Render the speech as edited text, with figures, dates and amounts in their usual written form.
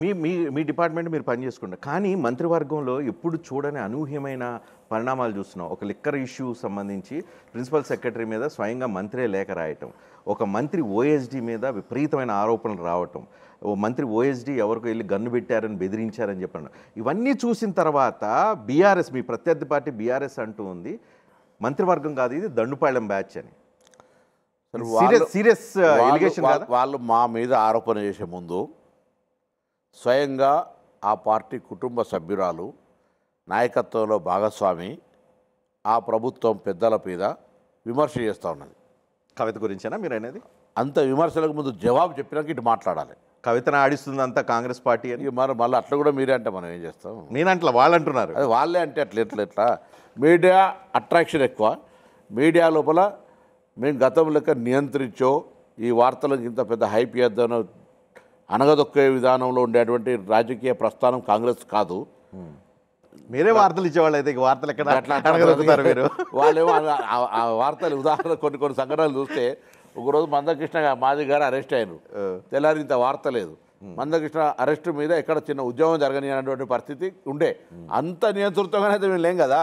మీ మీ మీ department మీరు పని చేసుకుంటారు. కానీ మంత్రివర్గంలో ఎప్పుడు చూడని అనూహ్యమైన పరిణామాలు చూస్తున్నాం. ఒక లిక్కర్ ఇష్యూ సంబంధించి ప్రిన్సిపల్ సెక్రటరీ మీద స్వయంగా మంత్రే లేఖ రాయటం. ఒక మంత్రి ఓఎస్డీ మీద విపరీతమైన ఆరోపణలు రావటం. ఓ మంత్రి ఓఎస్డీ ఎవరికో వెళ్ళి గన్ను పెట్టారని బెదిరించారని చెప్పాను. ఇవన్నీ చూసిన తర్వాత బీఆర్ఎస్, మీ ప్రత్యర్థి పార్టీ బీఆర్ఎస్ అంటూ ఉంది, మంత్రివర్గం కాదు ఇది దండుపాళెం బ్యాచ్ అని. సీరియస్ ఎలిగేషన్ కాదా? వాళ్ళు మా మీద ఆరోపణ చేసే ముందు స్వయంగా ఆ పార్టీ కుటుంబ సభ్యురాలు నాయకత్వంలో భాగస్వామి ఆ ప్రభుత్వం పెద్దల మీద విమర్శ చేస్తూ ఉన్నది. కవిత గురించేనా మీరు అనేది? అంత విమర్శలకు ముందు జవాబు చెప్పినాక ఇటు మాట్లాడాలి. కవితను ఆడిస్తుంది అంతా కాంగ్రెస్ పార్టీ అని. మరి మళ్ళీ అట్లా కూడా మీరే అంటే మనం ఏం చేస్తాం? నేనంట్లా వాళ్ళు అంటున్నారు. అది వాళ్ళే అంటే ఎట్లా మీడియా అట్రాక్షన్ ఎక్కువ. మీడియా లోపల మేము గతం లెక్క నియంత్రించో ఈ వార్తలకు ఇంత పెద్ద హైప్ చేద్దానో అనగదొక్కే విధానంలో ఉండేటువంటి రాజకీయ ప్రస్థానం కాంగ్రెస్ కాదు. మీరే వార్తలు ఇచ్చేవాళ్ళు అయితే వార్తలు ఎక్కడ అడగలుగుతారు మీరు? వాళ్ళేమో ఆ వార్తలు ఉదాహరణ కొన్ని సంఘటనలు చూస్తే, ఒకరోజు మందకృష్ణ మాది గారు అరెస్ట్ అయ్యారు, తెల్లారి ఇంత వార్త లేదు. మందకృష్ణ అరెస్టు మీద ఎక్కడ చిన్న ఉద్యోగం జరగని అనేటువంటి పరిస్థితి ఉండే. అంత నియంతృత్వంగానే అయితే మేము లేం కదా.